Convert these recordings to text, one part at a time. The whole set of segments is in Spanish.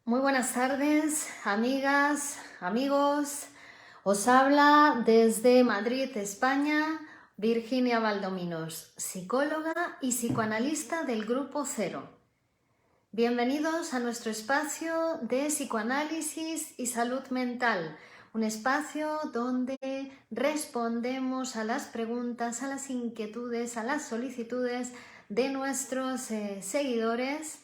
Muy buenas tardes, amigas, amigos. Os habla desde Madrid, España, Virginia Valdominos, psicóloga y psicoanalista del Grupo Cero. Bienvenidos a nuestro espacio de psicoanálisis y salud mental, un espacio donde respondemos a las preguntas, a las inquietudes, a las solicitudes de nuestros seguidores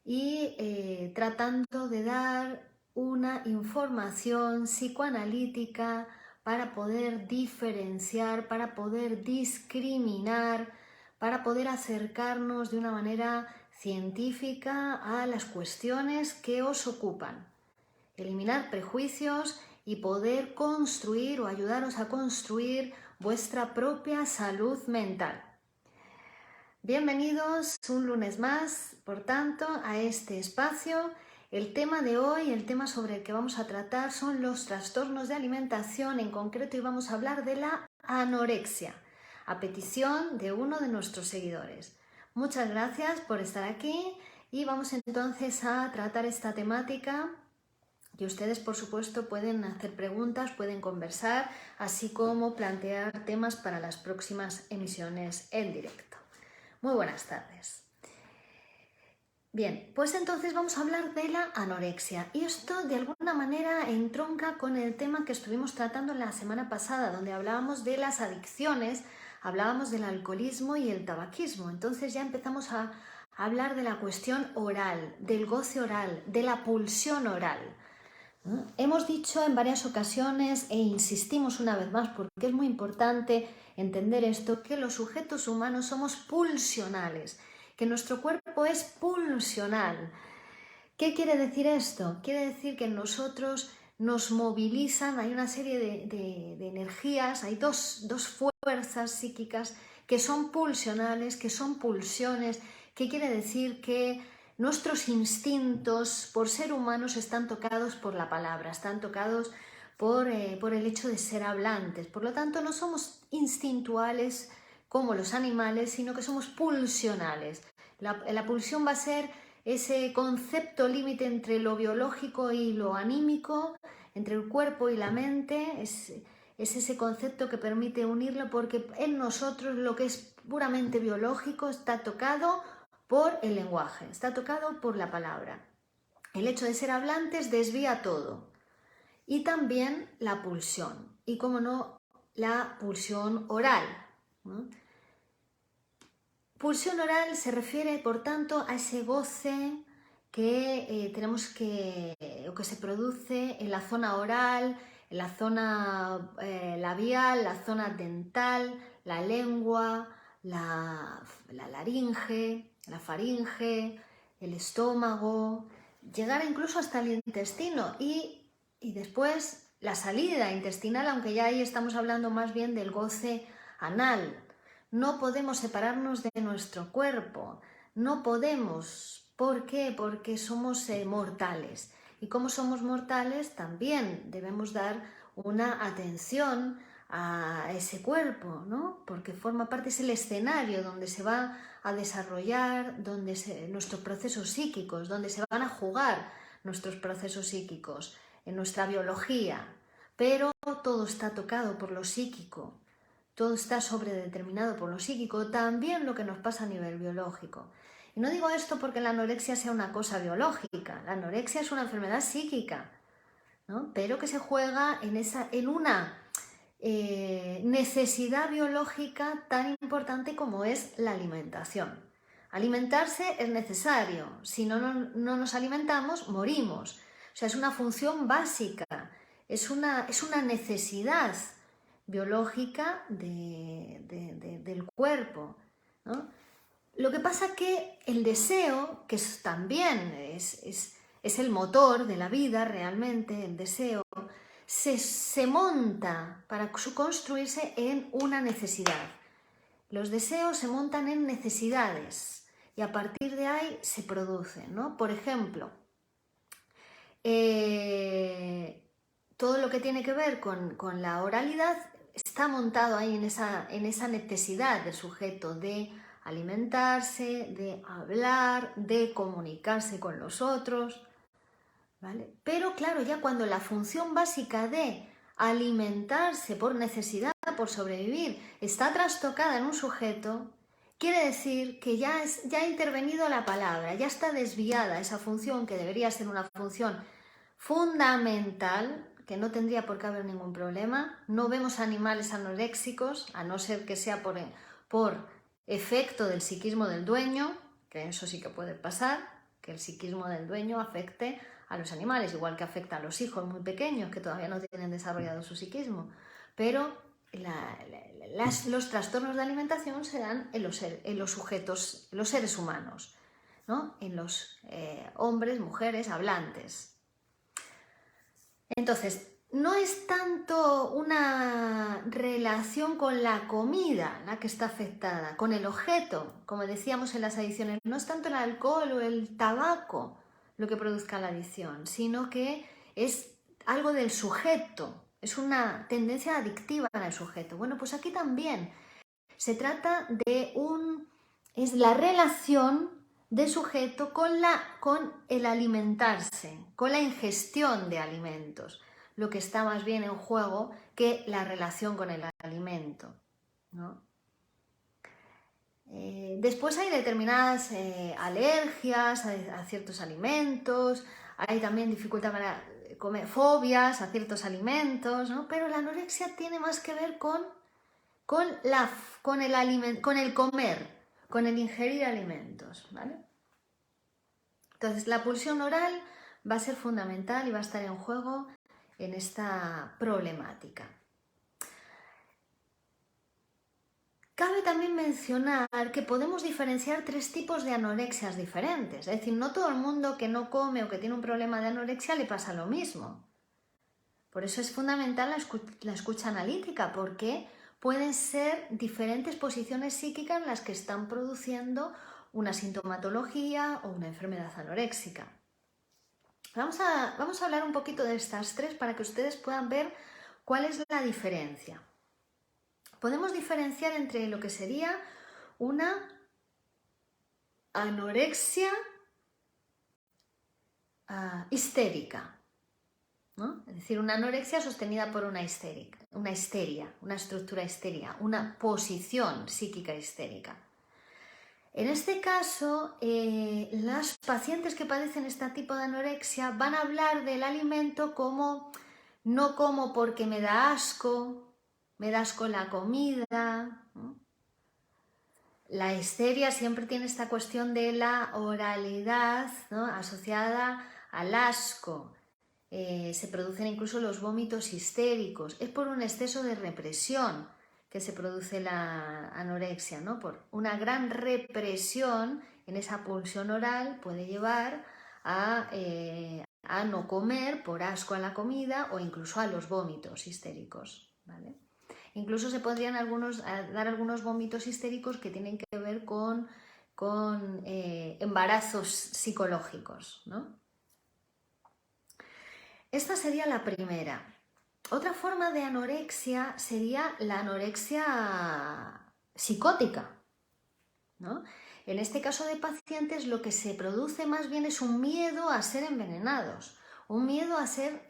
y tratando de dar una información psicoanalítica para poder diferenciar, para poder discriminar, para poder acercarnos de una manera científica a las cuestiones que os ocupan. Eliminar prejuicios y poder construir o ayudaros a construir vuestra propia salud mental. Bienvenidos un lunes más, por tanto, a este espacio. El tema de hoy, el tema sobre el que vamos a tratar son los trastornos de alimentación en concreto y vamos a hablar de la anorexia, a petición de uno de nuestros seguidores. Muchas gracias por estar aquí y vamos entonces a tratar esta temática. Y ustedes, por supuesto, pueden hacer preguntas, pueden conversar, así como plantear temas para las próximas emisiones en directo. Muy buenas tardes. Bien, pues entonces vamos a hablar de la anorexia y esto de alguna manera entronca con el tema que estuvimos tratando la semana pasada, donde hablábamos de las adicciones, hablábamos del alcoholismo y el tabaquismo. Entonces ya empezamos a hablar de la cuestión oral, del goce oral, de la pulsión oral. Hemos dicho en varias ocasiones e insistimos una vez más porque es muy importante entender esto, que los sujetos humanos somos pulsionales, que nuestro cuerpo es pulsional. ¿Qué quiere decir esto? Quiere decir que nosotros nos movilizan, hay una serie de energías, hay dos fuerzas psíquicas que son pulsionales, que son pulsiones. ¿Qué quiere decir? Que nuestros instintos por ser humanos están tocados por la palabra, están tocados por el hecho de ser hablantes. Por lo tanto, no somos instintuales como los animales, sino que somos pulsionales. La pulsión va a ser ese concepto límite entre lo biológico y lo anímico, entre el cuerpo y la mente, es ese concepto que permite unirlo porque en nosotros lo que es puramente biológico está tocado por el lenguaje, está tocado por la palabra. El hecho de ser hablantes desvía todo. Y también la pulsión. Y como no, la pulsión oral. Pulsión oral se refiere, por tanto, a ese goce que tenemos o que se produce en la zona oral, en la zona labial, la zona dental, la lengua, la laringe, la faringe, el estómago, llegar incluso hasta el intestino y después la salida intestinal, aunque ya ahí estamos hablando más bien del goce anal. No podemos separarnos de nuestro cuerpo, no podemos. ¿Por qué? Porque somos mortales. Y como somos mortales, también debemos dar una atención a ese cuerpo, ¿no? Porque forma parte, es el escenario donde se va a desarrollar nuestros procesos psíquicos, donde se van a jugar nuestros procesos psíquicos, en nuestra biología. Pero todo está tocado por lo psíquico. Todo está sobredeterminado por lo psíquico, también lo que nos pasa a nivel biológico. Y no digo esto porque la anorexia sea una cosa biológica, la anorexia es una enfermedad psíquica, ¿no? Pero que se juega en una necesidad biológica tan importante como es la alimentación. Alimentarse es necesario, si no nos alimentamos, morimos. O sea, es una función básica, es una necesidad biológica del cuerpo, ¿no? Lo que pasa es que el deseo, que también es el motor de la vida realmente, el deseo, se monta para construirse en una necesidad. Los deseos se montan en necesidades y a partir de ahí se producen, ¿no? Por ejemplo, todo lo que tiene que ver con la oralidad está montado ahí en esa necesidad del sujeto de alimentarse, de hablar, de comunicarse con los otros. ¿vale? Pero claro, ya cuando la función básica de alimentarse por necesidad, por sobrevivir, está trastocada en un sujeto, quiere decir que ya ha intervenido la palabra, ya está desviada esa función que debería ser una función fundamental, que no tendría por qué haber ningún problema. No vemos animales anoréxicos, a no ser que sea por efecto del psiquismo del dueño, que eso sí que puede pasar, que el psiquismo del dueño afecte a los animales, igual que afecta a los hijos muy pequeños que todavía no tienen desarrollado su psiquismo. Pero los trastornos de alimentación se dan en los sujetos, en los seres humanos, ¿no? En los hombres, mujeres, hablantes. Entonces, no es tanto una relación con la comida la que está afectada, con el objeto, como decíamos en las adicciones, no es tanto el alcohol o el tabaco lo que produzca la adicción, sino que es algo del sujeto, es una tendencia adictiva en el sujeto. Bueno, pues aquí también se trata de es la relación de sujeto con el alimentarse, con la ingestión de alimentos, lo que está más bien en juego que la relación con el alimento, ¿no? Después hay determinadas alergias a ciertos alimentos, hay también dificultad para comer, fobias a ciertos alimentos, ¿no? Pero la anorexia tiene más que ver con el comer, con el ingerir alimentos, ¿vale? Entonces, la pulsión oral va a ser fundamental y va a estar en juego en esta problemática. Cabe también mencionar que podemos diferenciar 3 tipos de anorexias diferentes. Es decir, no todo el mundo que no come o que tiene un problema de anorexia le pasa lo mismo. Por eso es fundamental la escucha analítica, porque pueden ser diferentes posiciones psíquicas las que están produciendo una sintomatología o una enfermedad anoréxica. Vamos a hablar un poquito de estas 3 para que ustedes puedan ver cuál es la diferencia. Podemos diferenciar entre lo que sería una anorexia histérica, ¿no? Es decir, una anorexia sostenida por una histeria, una estructura histeria, una posición psíquica histérica. En este caso, las pacientes que padecen este tipo de anorexia van a hablar del alimento como no como porque me da asco la comida, ¿no? La histeria siempre tiene esta cuestión de la oralidad, ¿no? Asociada al asco. Se producen incluso los vómitos histéricos. Es por un exceso de represión que se produce la anorexia, ¿no? Por una gran represión en esa pulsión oral puede llevar a no comer por asco a la comida o incluso a los vómitos histéricos, ¿vale? Incluso se podrían dar algunos vómitos histéricos que tienen que ver con embarazos psicológicos, ¿no? Esta sería la primera. Otra forma de anorexia sería la anorexia psicótica, ¿no? En este caso de pacientes lo que se produce más bien es un miedo a ser envenenados, un miedo a ser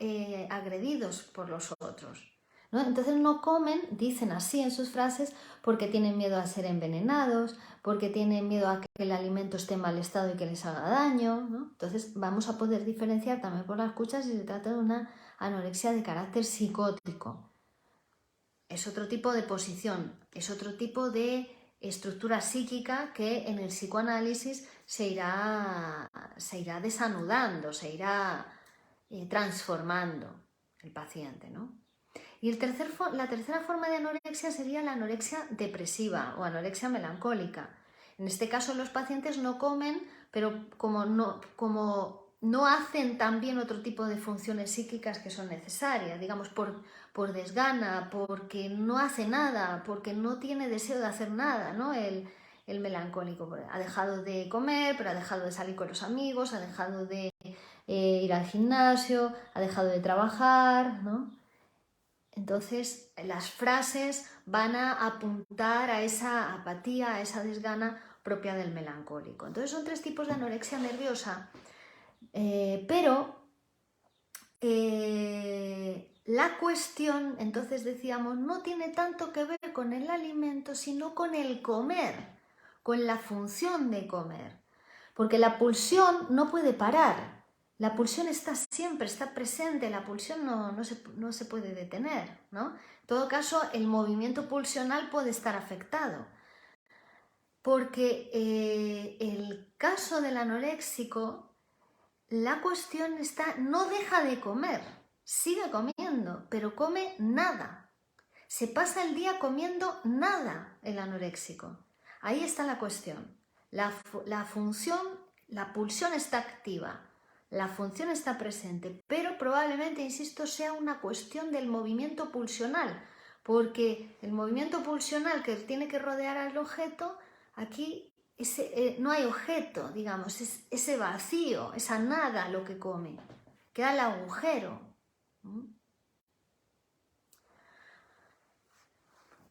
agredidos por los otros, ¿no? Entonces no comen, dicen así en sus frases, porque tienen miedo a ser envenenados, porque tienen miedo a que el alimento esté en mal estado y que les haga daño, ¿no? Entonces vamos a poder diferenciar también por la escucha si se trata de una anorexia de carácter psicótico. Es otro tipo de posición, es otro tipo de estructura psíquica que en el psicoanálisis se irá desanudando, se irá transformando el paciente, ¿no? Y la tercera forma de anorexia sería la anorexia depresiva o anorexia melancólica. En este caso los pacientes no comen, pero como no hacen también otro tipo de funciones psíquicas que son necesarias, digamos por desgana, porque no hace nada, porque no tiene deseo de hacer nada, ¿no? El melancólico ha dejado de comer, pero ha dejado de salir con los amigos, ha dejado de ir al gimnasio, ha dejado de trabajar, ¿no? Entonces, las frases van a apuntar a esa apatía, a esa desgana propia del melancólico. Entonces, son 3 tipos de anorexia nerviosa, pero la cuestión, entonces decíamos, no tiene tanto que ver con el alimento, sino con el comer, con la función de comer. Porque la pulsión no puede parar, la pulsión está siempre, está presente, la pulsión no se puede detener, ¿no? En todo caso, el movimiento pulsional puede estar afectado. Porque el caso del anoréxico, la cuestión está, no deja de comer, sigue comiendo, pero come nada. Se pasa el día comiendo nada el anoréxico. Ahí está la cuestión. La función, la pulsión está activa, la función está presente, pero probablemente, insisto, sea una cuestión del movimiento pulsional, porque el movimiento pulsional que tiene que rodear al objeto, aquí no hay objeto, digamos, es ese vacío, esa nada lo que come, queda el agujero.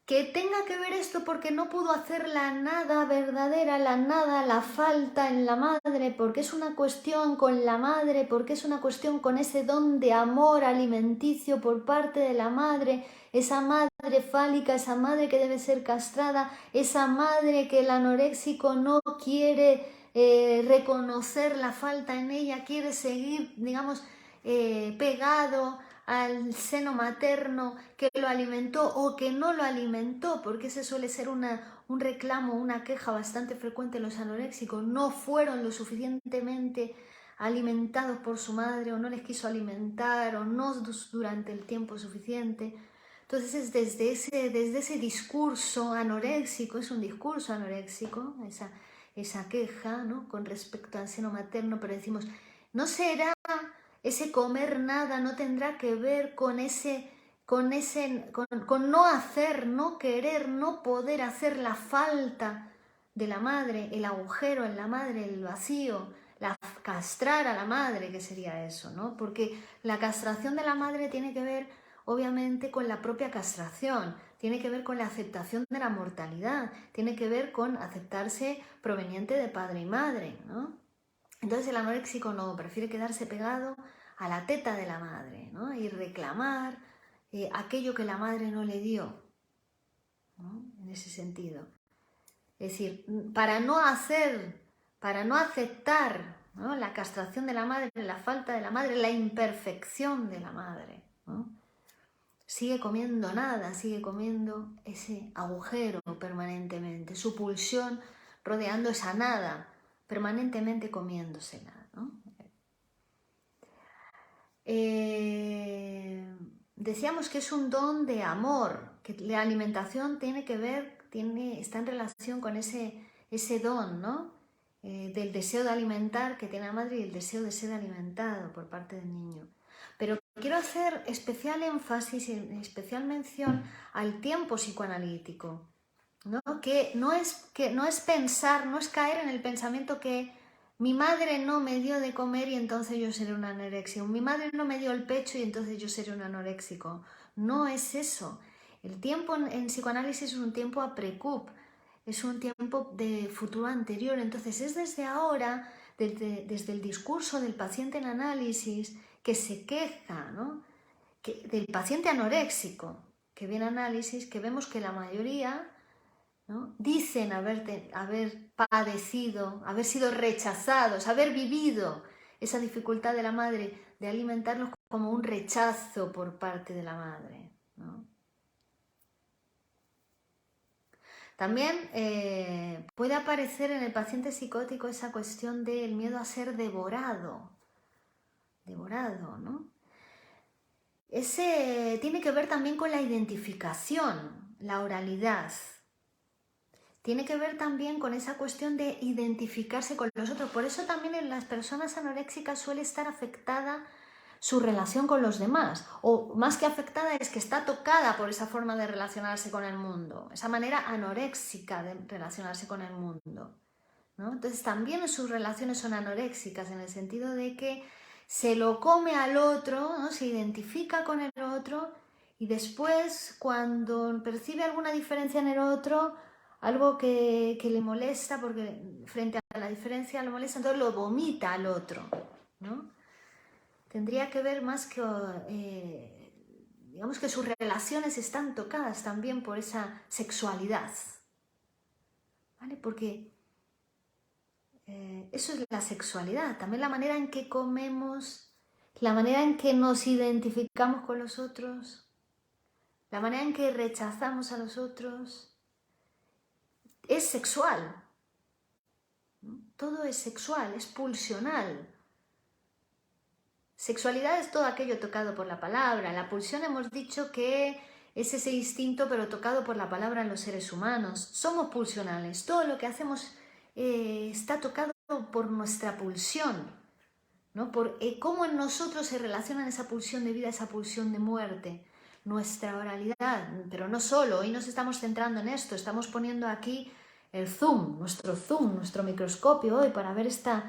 Que tenga que ver esto porque no pudo hacer la nada verdadera, la nada, la falta en la madre, porque es una cuestión con la madre, porque es una cuestión con ese don de amor alimenticio por parte de la madre, esa madre fálica, esa madre que debe ser castrada, esa madre que el anoréxico no quiere reconocer la falta en ella, quiere seguir, digamos, pegado al seno materno que lo alimentó o que no lo alimentó, porque ese suele ser un reclamo, una queja bastante frecuente en los anoréxicos, no fueron lo suficientemente alimentados por su madre o no les quiso alimentar o no durante el tiempo suficiente. Entonces es desde ese discurso anoréxico, es un discurso anoréxico, esa queja, ¿no?, con respecto al seno materno, pero decimos, no será ese comer nada, no tendrá que ver con no hacer, no querer, no poder hacer la falta de la madre, el agujero en la madre, el vacío, castrar a la madre, que sería eso, ¿no? Porque la castración de la madre tiene que ver, obviamente, con la propia castración, tiene que ver con la aceptación de la mortalidad, tiene que ver con aceptarse proveniente de padre y madre, ¿no? Entonces el anoréxico no, prefiere quedarse pegado a la teta de la madre, ¿no?, y reclamar aquello que la madre no le dio, ¿no?, en ese sentido. Es decir, para no aceptar, ¿no?, la castración de la madre, la falta de la madre, la imperfección de la madre, ¿no?, sigue comiendo nada, sigue comiendo ese agujero permanentemente, su pulsión rodeando esa nada, permanentemente comiéndosela, ¿no? Decíamos que es un don de amor, que la alimentación tiene que ver, está en relación con ese don, ¿no?, del deseo de alimentar que tiene la madre y el deseo de ser alimentado por parte del niño. Pero quiero hacer especial énfasis y especial mención al tiempo psicoanalítico, ¿no?, que no es pensar, no es caer en el pensamiento que mi madre no me dio de comer y entonces yo seré un anoréxico, mi madre no me dio el pecho y entonces yo seré un anoréxico. No es eso. El tiempo en psicoanálisis es un tiempo a precup, es un tiempo de futuro anterior, entonces es desde ahora, desde el discurso del paciente en análisis que se queja, ¿no?, del paciente anoréxico que viene a análisis, que vemos que la mayoría, ¿no?, dicen haber padecido, haber sido rechazados, haber vivido esa dificultad de la madre de alimentarlos como un rechazo por parte de la madre, ¿no? También puede aparecer en el paciente psicótico esa cuestión del miedo a ser devorado, ¿no? Ese tiene que ver también con la identificación, la oralidad. Tiene que ver también con esa cuestión de identificarse con los otros. Por eso también en las personas anoréxicas suele estar afectada su relación con los demás. O más que afectada es que está tocada por esa forma de relacionarse con el mundo. Esa manera anoréxica de relacionarse con el mundo, ¿no? Entonces también sus relaciones son anoréxicas en el sentido de que se lo come al otro, ¿no?, se identifica con el otro y después cuando percibe alguna diferencia en el otro, algo que le molesta, porque frente a la diferencia le molesta, entonces lo vomita al otro, ¿no? Tendría que ver más que digamos que sus relaciones están tocadas también por esa sexualidad, ¿vale? Porque eso es la sexualidad, también la manera en que comemos, la manera en que nos identificamos con los otros, la manera en que rechazamos a los otros, es sexual, ¿no? Todo es sexual, es pulsional. Sexualidad es todo aquello tocado por la palabra. La pulsión hemos dicho que es ese instinto pero tocado por la palabra en los seres humanos. Somos pulsionales, todo lo que hacemos está tocado por nuestra pulsión, ¿no? Por cómo en nosotros se relaciona esa pulsión de vida, esa pulsión de muerte, nuestra oralidad. Pero no solo, hoy nos estamos centrando en esto, estamos poniendo aquí el zoom, nuestro microscopio hoy para ver esta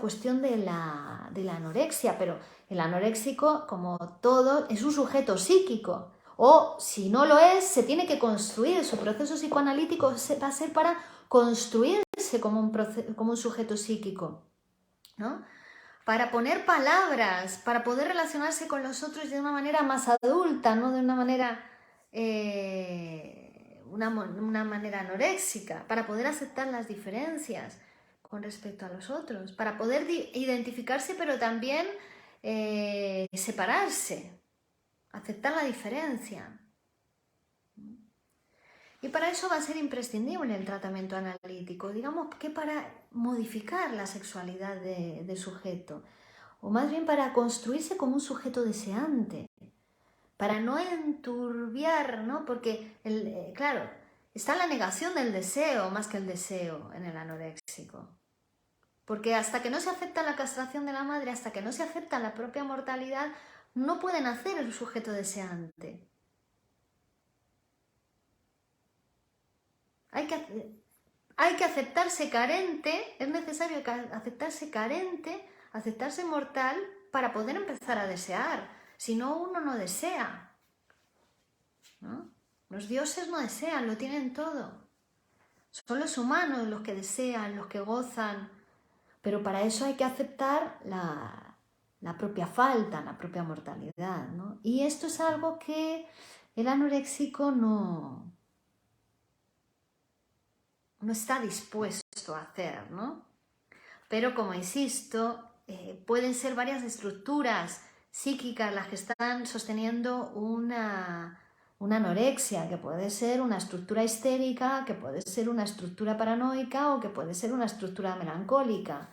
cuestión de la anorexia, pero el anoréxico, como todo, es un sujeto psíquico, o si no lo es, se tiene que construir, su proceso psicoanalítico va a ser para construirse como un sujeto psíquico, ¿no? Para poner palabras, para poder relacionarse con los otros de una manera más adulta, no de una manera una manera anoréxica, para poder aceptar las diferencias con respecto a los otros, para poder identificarse pero también separarse, aceptar la diferencia. Y para eso va a ser imprescindible el tratamiento analítico, digamos que para modificar la sexualidad del sujeto, o más bien para construirse como un sujeto deseante, para no enturbiar, ¿no? Porque, claro, está la negación del deseo más que el deseo en el anoréxico. Porque hasta que no se acepta la castración de la madre, hasta que no se acepta la propia mortalidad, no puede nacer el sujeto deseante. Hay que aceptarse carente, es necesario aceptarse carente, aceptarse mortal para poder empezar a desear. Si no, uno no desea, ¿no? Los dioses no desean, lo tienen todo. Son los humanos los que desean, los que gozan, pero para eso hay que aceptar la propia falta, la propia mortalidad, ¿no? Y esto es algo que el anoréxico no está dispuesto a hacer, ¿no? Pero como insisto, pueden ser varias estructuras psíquicas las que están sosteniendo una anorexia, que puede ser una estructura histérica, que puede ser una estructura paranoica o que puede ser una estructura melancólica.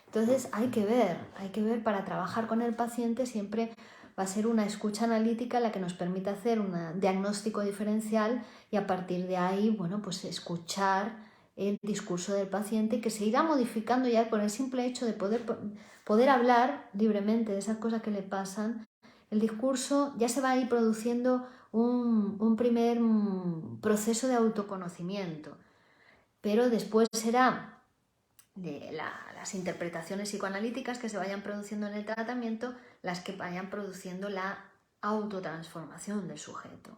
Entonces hay que ver para trabajar con el paciente siempre va a ser una escucha analítica la que nos permite hacer un diagnóstico diferencial y a partir de ahí, bueno, pues escuchar el discurso del paciente que se irá modificando ya con el simple hecho de poder hablar libremente de esas cosas que le pasan. El discurso ya se va a ir produciendo un primer proceso de autoconocimiento, pero después será de las interpretaciones psicoanalíticas que se vayan produciendo en el tratamiento las que vayan produciendo la autotransformación del sujeto.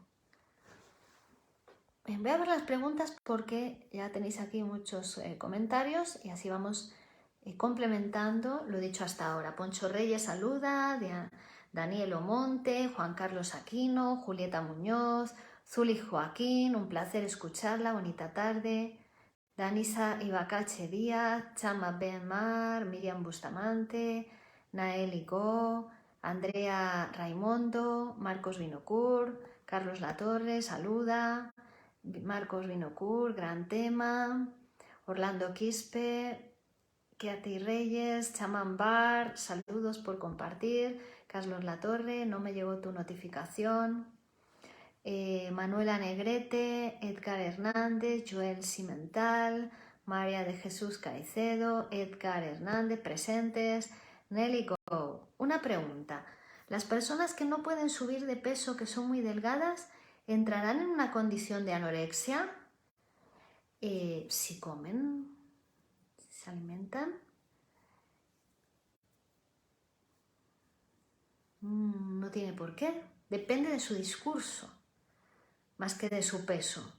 Bien, voy a ver las preguntas porque ya tenéis aquí muchos comentarios y así vamos complementando lo dicho hasta ahora. Poncho Reyes saluda, Daniel Omonte, Juan Carlos Aquino, Julieta Muñoz, Zuli Joaquín, un placer escucharla, bonita tarde. Danisa Ibacache Díaz, Chama Benmar, Miriam Bustamante, Naeli Go, Andrea Raimondo, Marcos Vinocourt, Carlos Latorre, saluda, Marcos Vinocourt, gran tema, Orlando Quispe, Katy Reyes, Chaman Bar, saludos por compartir, Carlos Latorre, no me llegó tu notificación, Manuela Negrete, Edgar Hernández, Joel Cimental, María de Jesús Caicedo, Edgar Hernández, presentes, Nelly Go. Una pregunta, ¿las personas que no pueden subir de peso, que son muy delgadas, entrarán en una condición de anorexia? Si comen, si se alimentan. No tiene por qué, depende de su discurso, más que de su peso.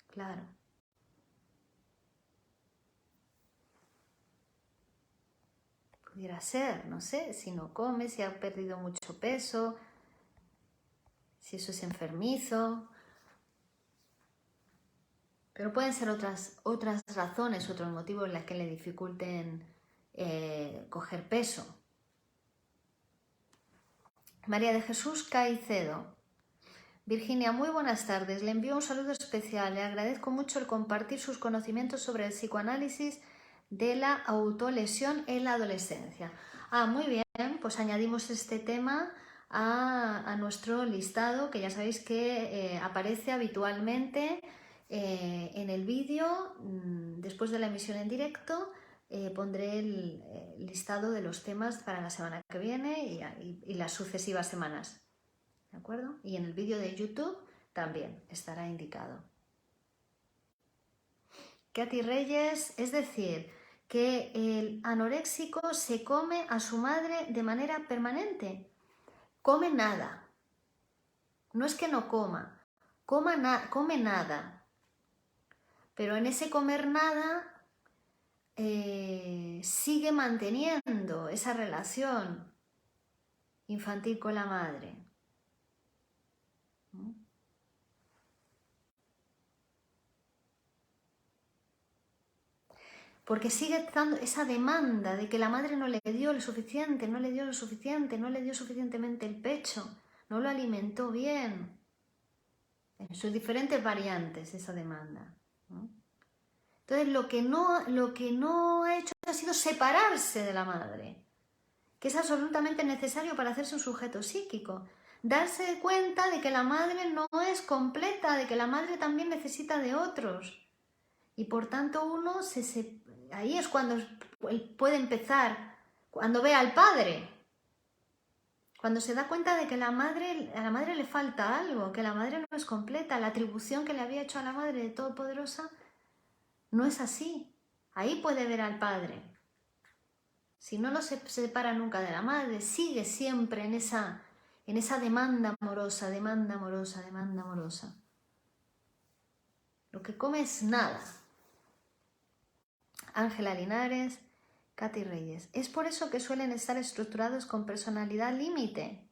Claro. pudiera ser, no sé, si no come, si ha perdido mucho peso, si eso es enfermizo. Pero pueden ser otras razones, otros motivos en las que le dificulten coger peso. María de Jesús Caicedo. Virginia, muy buenas tardes. Le envío un saludo especial. Le agradezco mucho el compartir sus conocimientos sobre el psicoanálisis de la autolesión en la adolescencia. Muy bien, pues añadimos este tema a nuestro listado, que ya sabéis que aparece habitualmente en el vídeo. Después de la emisión en directo pondré el listado de los temas para la semana que viene y las sucesivas semanas. ¿De acuerdo? Y en el vídeo de YouTube también estará indicado. Katy Reyes, es decir, que el anoréxico se come a su madre de manera permanente. Come nada. No es que no coma, come nada. Pero en ese comer nada sigue manteniendo esa relación infantil con la madre. Porque sigue dando esa demanda de que la madre no le dio lo suficiente, no le dio suficientemente el pecho, no lo alimentó bien. En sus diferentes variantes esa demanda, ¿no? Entonces lo que no ha hecho ha sido separarse de la madre, que es absolutamente necesario para hacerse un sujeto psíquico. Darse cuenta de que la madre no es completa, de que la madre también necesita de otros. Y por tanto uno ahí es cuando él puede empezar, cuando ve al padre, cuando se da cuenta de que a la madre le falta algo, que la madre no es completa, la atribución que le había hecho a la madre de Todopoderosa no es así. Ahí puede ver al padre. Si no se separa nunca de la madre, sigue siempre en esa demanda amorosa. Lo que come es nada. Ángela Linares, Katy Reyes. Es por eso que suelen estar estructurados con personalidad límite.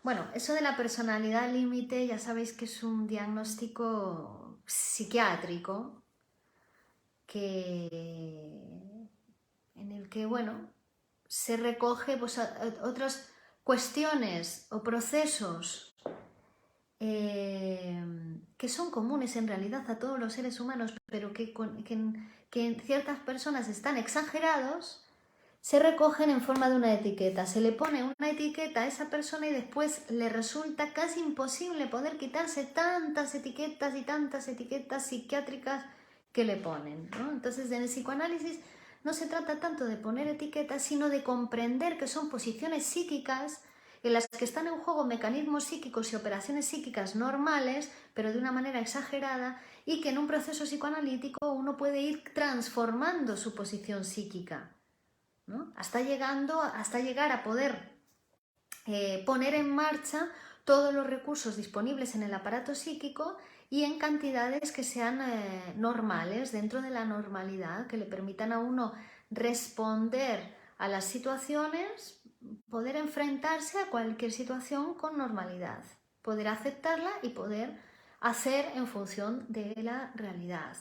Bueno, eso de la personalidad límite ya sabéis que es un diagnóstico psiquiátrico en el que, bueno, se recoge pues, otras cuestiones o procesos que son comunes en realidad a todos los seres humanos, pero que en ciertas personas están exagerados, se recogen en forma de una etiqueta. Se le pone una etiqueta a esa persona y después le resulta casi imposible poder quitarse tantas etiquetas y tantas etiquetas psiquiátricas que le ponen, ¿no? Entonces, en el psicoanálisis no se trata tanto de poner etiquetas, sino de comprender que son posiciones psíquicas en las que están en juego mecanismos psíquicos y operaciones psíquicas normales, pero de una manera exagerada, y que en un proceso psicoanalítico uno puede ir transformando su posición psíquica, ¿no? Hasta llegar a poder poner en marcha todos los recursos disponibles en el aparato psíquico y en cantidades que sean normales, dentro de la normalidad, que le permitan a uno responder a las situaciones, poder enfrentarse a cualquier situación con normalidad, poder aceptarla y poder hacer en función de la realidad.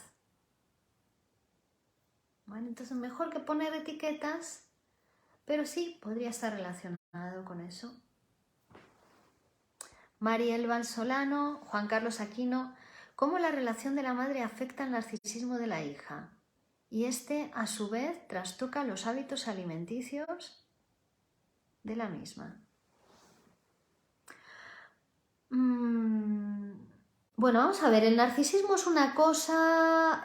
Bueno, entonces mejor que poner etiquetas, pero sí podría estar relacionado con eso. Mariel Valsolano, Juan Carlos Aquino, ¿cómo la relación de la madre afecta al narcisismo de la hija? Y a su vez, trastoca los hábitos alimenticios de la misma. Bueno, vamos a ver, el narcisismo es una cosa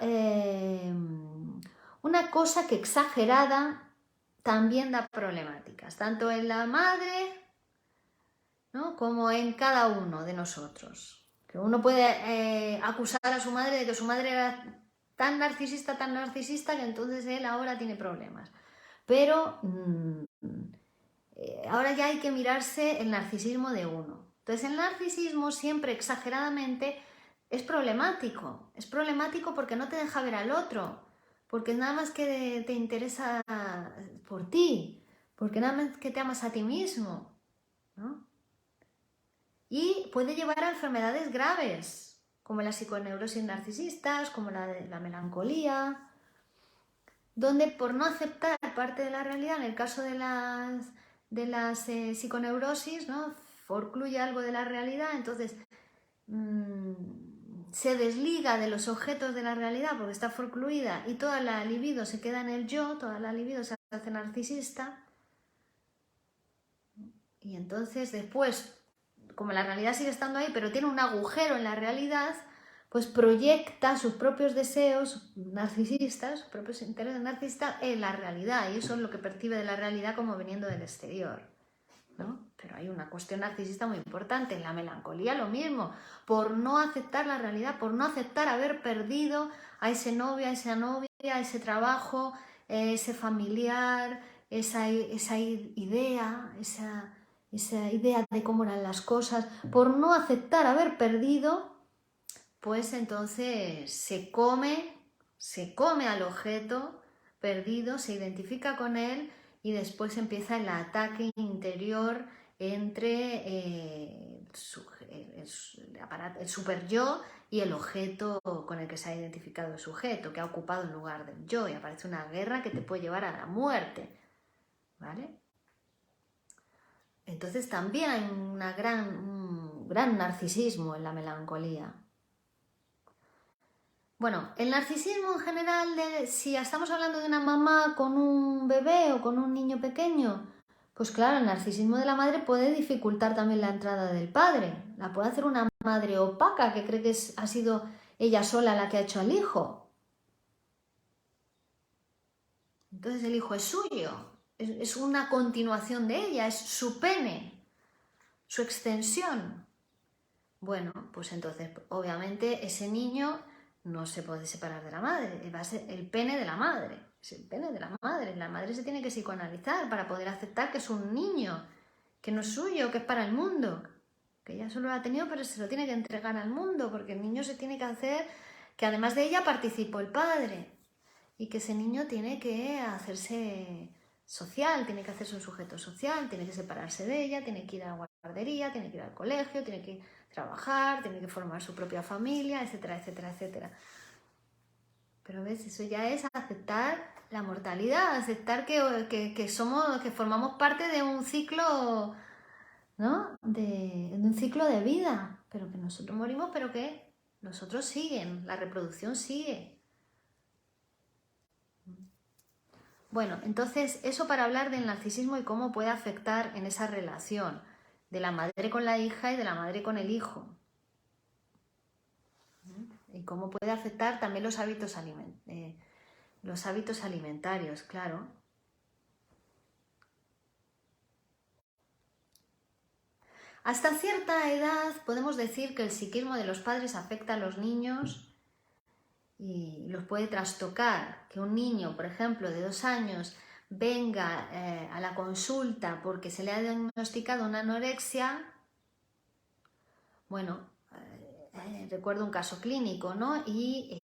que exagerada también da problemáticas, tanto en la madre, ¿no?, como en cada uno de nosotros. Que uno puede acusar a su madre de que su madre era tan narcisista, que entonces él ahora tiene problemas. Pero ahora ya hay que mirarse el narcisismo de uno. Entonces el narcisismo siempre exageradamente es problemático porque no te deja ver al otro, porque nada más que te interesa por ti, porque nada más que te amas a ti mismo, ¿no? Y puede llevar a enfermedades graves, como las psiconeurosis narcisistas, como la de la melancolía, donde por no aceptar parte de la realidad, en el caso de las psiconeurosis, ¿no? Forcluye algo de la realidad, entonces se desliga de los objetos de la realidad porque está forcluida y toda la libido se queda en el yo, toda la libido se hace narcisista, y entonces después, como la realidad sigue estando ahí, pero tiene un agujero en la realidad, pues proyecta sus propios deseos narcisistas, sus propios intereses narcisistas en la realidad, y eso es lo que percibe de la realidad como viniendo del exterior, ¿no? Pero hay una cuestión narcisista muy importante. En la melancolía lo mismo, por no aceptar la realidad, por no aceptar haber perdido a ese novio, a esa novia, a ese trabajo, ese familiar, esa idea, esa idea de cómo eran las cosas, por no aceptar haber perdido, pues entonces se come al objeto perdido, se identifica con él y después empieza el ataque interior entre el super yo y el objeto con el que se ha identificado el sujeto, que ha ocupado el lugar del yo, y aparece una guerra que te puede llevar a la muerte, ¿vale? Entonces también hay un gran narcisismo en la melancolía. Bueno, el narcisismo en general, si estamos hablando de una mamá con un bebé o con un niño pequeño, pues claro, el narcisismo de la madre puede dificultar también la entrada del padre. La puede hacer una madre opaca que cree que ha sido ella sola la que ha hecho al hijo. Entonces el hijo es suyo, es una continuación de ella, es su pene, su extensión. Bueno, pues entonces obviamente ese niño no se puede separar de la madre, va a ser el pene de la madre, es el pene de la madre se tiene que psicoanalizar para poder aceptar que es un niño, que no es suyo, que es para el mundo, que ella solo lo ha tenido pero se lo tiene que entregar al mundo, porque el niño se tiene que hacer, que además de ella participó el padre, y que ese niño tiene que hacerse social, tiene que hacerse un sujeto social, tiene que separarse de ella, tiene que ir a la guardería, tiene que ir al colegio, tiene que trabajar, tiene que formar su propia familia, etcétera, etcétera, etcétera. Pero ves, eso ya es aceptar la mortalidad, aceptar que formamos parte de un ciclo, ¿no? De un ciclo de vida, pero que nosotros morimos, pero que nosotros siguen, la reproducción sigue. Bueno, entonces eso para hablar del narcisismo y cómo puede afectar en esa relación de la madre con la hija y de la madre con el hijo. Y cómo puede afectar también los hábitos alimentarios, claro. Hasta cierta edad podemos decir que el psiquismo de los padres afecta a los niños y los puede trastocar. Que un niño, por ejemplo, de 2 años venga a la consulta porque se le ha diagnosticado una anorexia, bueno, recuerdo un caso clínico, ¿no? Y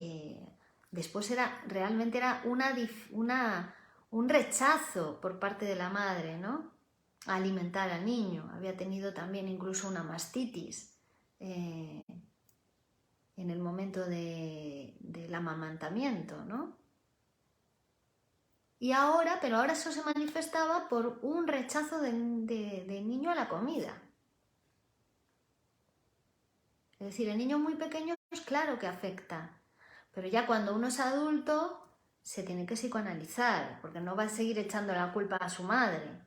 después realmente era un rechazo por parte de la madre, ¿no? A alimentar al niño. Había tenido también incluso una mastitis en el momento del amamantamiento, ¿no? Pero ahora eso se manifestaba por un rechazo del niño a la comida. Es decir, el niño muy pequeño, pues claro que afecta, pero ya cuando uno es adulto se tiene que psicoanalizar, porque no va a seguir echando la culpa a su madre,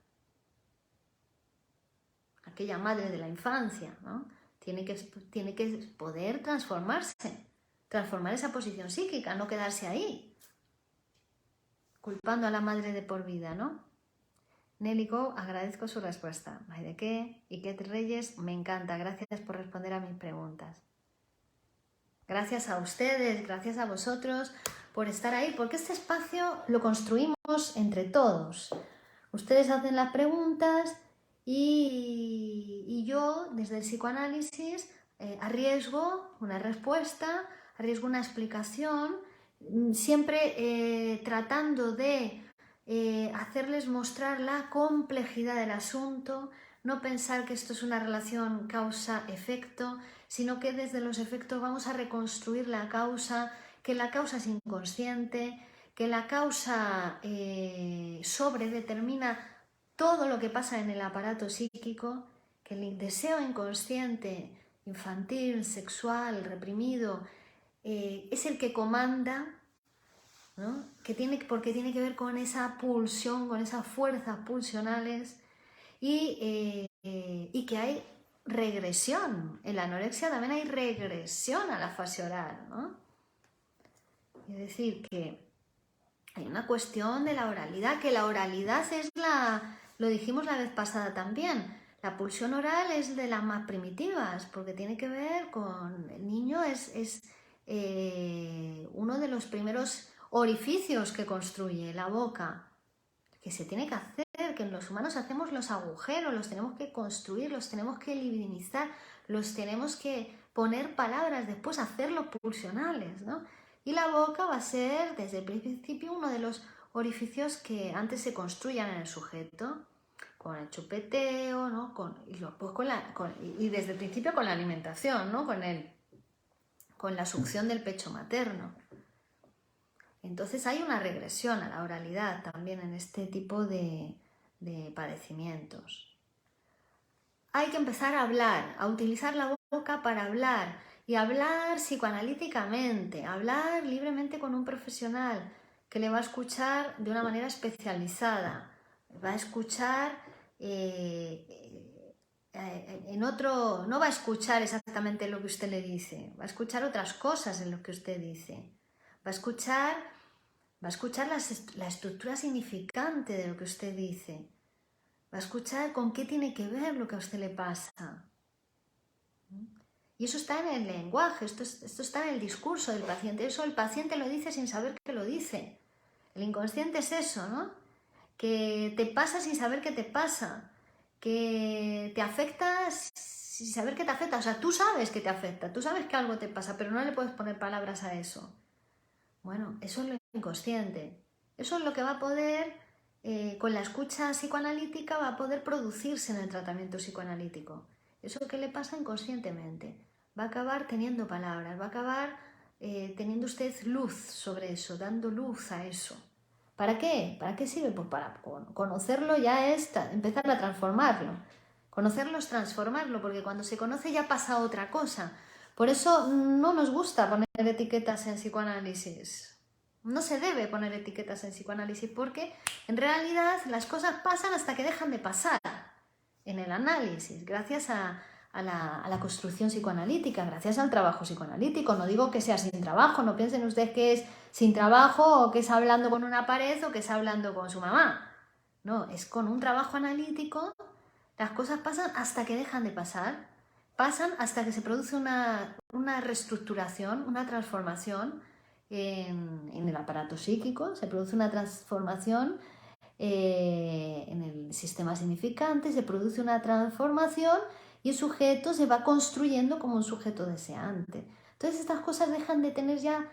aquella madre de la infancia, ¿no? Tiene que poder transformarse, transformar esa posición psíquica, no quedarse ahí, culpando a la madre de por vida, ¿no? Nélico, agradezco su respuesta. ¿Hay de qué? Y Ket Reyes, me encanta. Gracias por responder a mis preguntas. Gracias a ustedes, gracias a vosotros por estar ahí, porque este espacio lo construimos entre todos. Ustedes hacen las preguntas y yo, desde el psicoanálisis, arriesgo una respuesta, arriesgo una explicación, siempre tratando de hacerles mostrar la complejidad del asunto, no pensar que esto es una relación causa-efecto, sino que desde los efectos vamos a reconstruir la causa, que la causa es inconsciente, que la causa sobredetermina todo lo que pasa en el aparato psíquico, que el deseo inconsciente, infantil, sexual, reprimido, es el que comanda, ¿no? Porque tiene que ver con esa pulsión, con esas fuerzas pulsionales y que hay regresión. En la anorexia también hay regresión a la fase oral, ¿no? Es decir, que hay una cuestión de la oralidad, que la oralidad es lo dijimos la vez pasada también, la pulsión oral es de las más primitivas, porque tiene que ver con el niño, es uno de los primeros orificios que construye la boca, que se tiene que hacer, que los humanos hacemos los agujeros, los tenemos que construir, los tenemos que libidinizar, los tenemos que poner palabras, después hacerlos pulsionales, ¿no? Y la boca va a ser desde el principio uno de los orificios que antes se construyan en el sujeto, con el chupeteo, ¿no? Y desde el principio con la alimentación, ¿no? Con la succión del pecho materno. Entonces hay una regresión a la oralidad también en este tipo de padecimientos. Hay que empezar a hablar, a utilizar la boca para hablar y hablar psicoanalíticamente, hablar libremente con un profesional que le va a escuchar de una manera especializada, va a escuchar no va a escuchar exactamente lo que usted le dice, va a escuchar otras cosas en lo que usted dice, va a escuchar la estructura significante de lo que usted dice. Va a escuchar con qué tiene que ver lo que a usted le pasa. Y eso está en el lenguaje, esto está en el discurso del paciente. Eso el paciente lo dice sin saber que lo dice. El inconsciente es eso, ¿no? Que te pasa sin saber qué te pasa. Que te afecta sin saber que te afecta. O sea, tú sabes que te afecta, tú sabes que algo te pasa, pero no le puedes poner palabras a eso. Bueno, eso es lo inconsciente. Eso es lo que va a poder, con la escucha psicoanalítica, va a poder producirse en el tratamiento psicoanalítico. Eso que le pasa inconscientemente. Va a acabar teniendo palabras, va a acabar teniendo usted luz sobre eso, dando luz a eso. ¿Para qué? ¿Para qué sirve? Pues para conocerlo ya es empezar a transformarlo. Conocerlo es transformarlo, porque cuando se conoce ya pasa otra cosa. Por eso no nos gusta poner etiquetas en psicoanálisis. No se debe poner etiquetas en psicoanálisis porque en realidad las cosas pasan hasta que dejan de pasar en el análisis, gracias a la construcción psicoanalítica, gracias al trabajo psicoanalítico. No digo que sea sin trabajo, no piensen ustedes que es sin trabajo o que es hablando con una pared o que es hablando con su mamá. No, es con un trabajo analítico. Las cosas pasan hasta que dejan de pasar. Pasan hasta que se produce una reestructuración, una transformación en el aparato psíquico, se produce una transformación en el sistema significante, se produce una transformación y el sujeto se va construyendo como un sujeto deseante. Entonces estas cosas dejan de tener ya,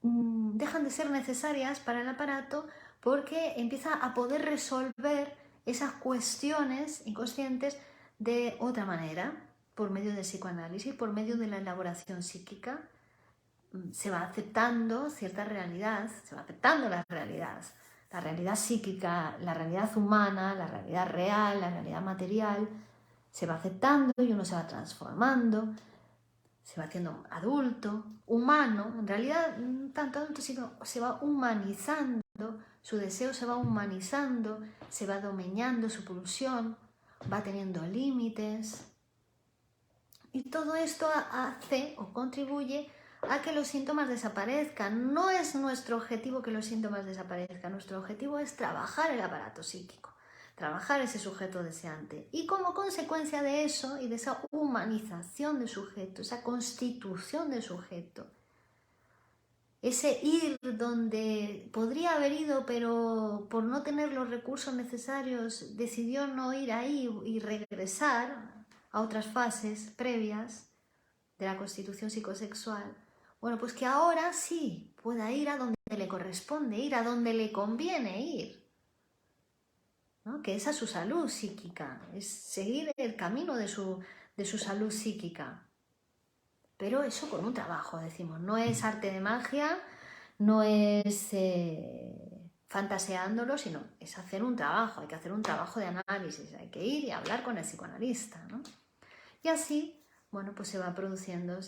dejan de ser necesarias para el aparato porque empieza a poder resolver esas cuestiones inconscientes de otra manera, por medio del psicoanálisis, por medio de la elaboración psíquica. Se va aceptando cierta realidad, se va aceptando la realidad psíquica, la realidad humana, la realidad real, la realidad material, se va aceptando y uno se va transformando, se va haciendo adulto, humano, en realidad no tanto adulto, sino se va humanizando, su deseo se va humanizando, se va domeñando su pulsión, va teniendo límites. Y todo esto hace o contribuye a que los síntomas desaparezcan. No es nuestro objetivo que los síntomas desaparezcan, nuestro objetivo es trabajar el aparato psíquico, trabajar ese sujeto deseante. Y como consecuencia de eso y de esa humanización del sujeto, esa constitución del sujeto, ese ir donde podría haber ido, pero por no tener los recursos necesarios decidió no ir ahí y regresar a otras fases previas de la constitución psicosexual, Bueno, pues que ahora sí pueda ir a donde le corresponde ir, a donde le conviene ir, ¿no? Que es a su salud psíquica, es seguir el camino de su salud psíquica. Pero eso con un trabajo, decimos, no es arte de magia, no es fantaseándolo, sino es hacer un trabajo, hay que hacer un trabajo de análisis, hay que ir y hablar con el psicoanalista, ¿no? Y así, bueno, pues se va produciendo,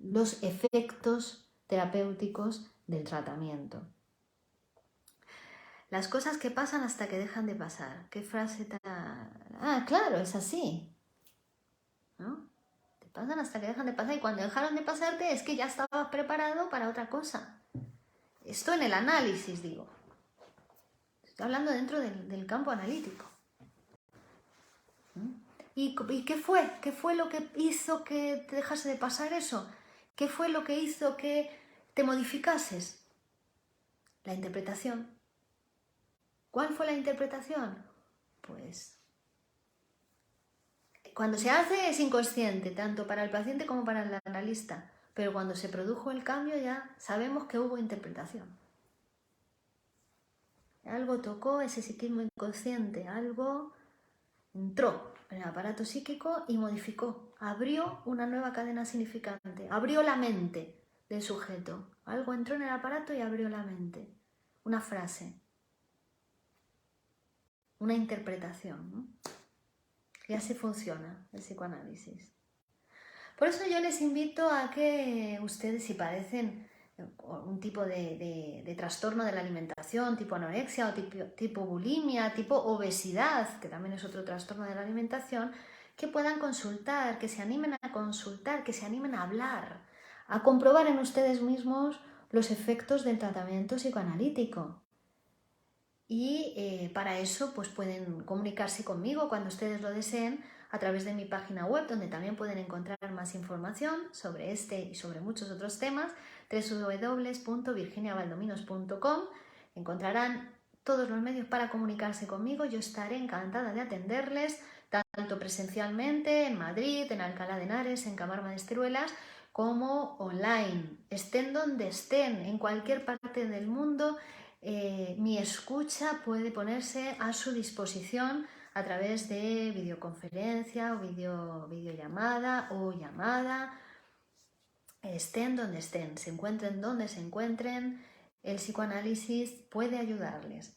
los efectos terapéuticos del tratamiento. Las cosas que pasan hasta que dejan de pasar. ¿Qué frase tan...? Ah, claro, es así, ¿no? Te pasan hasta que dejan de pasar y cuando dejaron de pasarte es que ya estabas preparado para otra cosa. Esto en el análisis, digo. Estoy hablando dentro del campo analítico. ¿Y qué fue? ¿Qué fue lo que hizo que te dejase de pasar eso? ¿Qué fue lo que hizo que te modificases? La interpretación. ¿Cuál fue la interpretación? Pues cuando se hace es inconsciente, tanto para el paciente como para el analista, pero cuando se produjo el cambio ya sabemos que hubo interpretación. Algo tocó ese psiquismo inconsciente, algo entró en el aparato psíquico y modificó, abrió una nueva cadena significante, abrió la mente del sujeto. Algo entró en el aparato y abrió la mente. Una frase, una interpretación, ¿no? Y así funciona el psicoanálisis. Por eso yo les invito a que ustedes, si padecen un tipo de trastorno de la alimentación, tipo anorexia o tipo bulimia, tipo obesidad, que también es otro trastorno de la alimentación, que puedan consultar, que se animen a consultar, que se animen a hablar, a comprobar en ustedes mismos los efectos del tratamiento psicoanalítico. Y para eso pues pueden comunicarse conmigo cuando ustedes lo deseen a través de mi página web, donde también pueden encontrar más información sobre este y sobre muchos otros temas, www.virginiabaldominos.com. Encontrarán todos los medios para comunicarse conmigo. Yo estaré encantada de atenderles, tanto presencialmente en Madrid, en Alcalá de Henares, en Camarma de Esteruelas, como online, estén donde estén, en cualquier parte del mundo. Mi escucha puede ponerse a su disposición a través de videoconferencia o videollamada o llamada, estén donde estén, se encuentren donde se encuentren, el psicoanálisis puede ayudarles.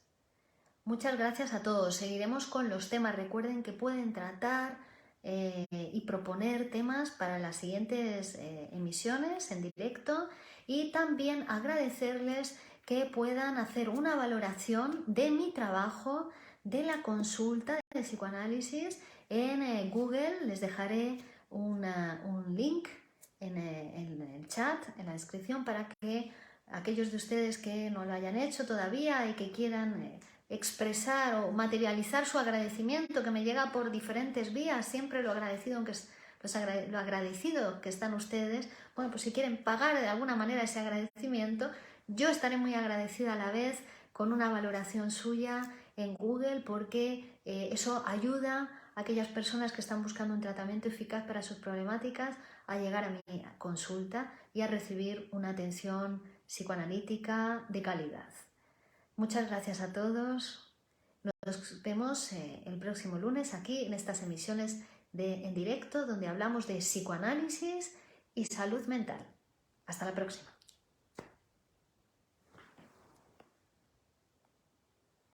Muchas gracias a todos, seguiremos con los temas, recuerden que pueden tratar y proponer temas para las siguientes emisiones en directo y también agradecerles que puedan hacer una valoración de mi trabajo, de la consulta de psicoanálisis en Google. Les dejaré un link en el chat, en la descripción, para que aquellos de ustedes que no lo hayan hecho todavía y que quieran expresar o materializar su agradecimiento, que me llega por diferentes vías, siempre lo agradecido que están ustedes. Bueno, pues si quieren pagar de alguna manera ese agradecimiento, yo estaré muy agradecida a la vez con una valoración suya en Google, porque eso ayuda a aquellas personas que están buscando un tratamiento eficaz para sus problemáticas a llegar a mi consulta y a recibir una atención psicoanalítica de calidad. Muchas gracias a todos. Nos vemos el próximo lunes aquí en estas emisiones en directo, donde hablamos de psicoanálisis y salud mental. Hasta la próxima.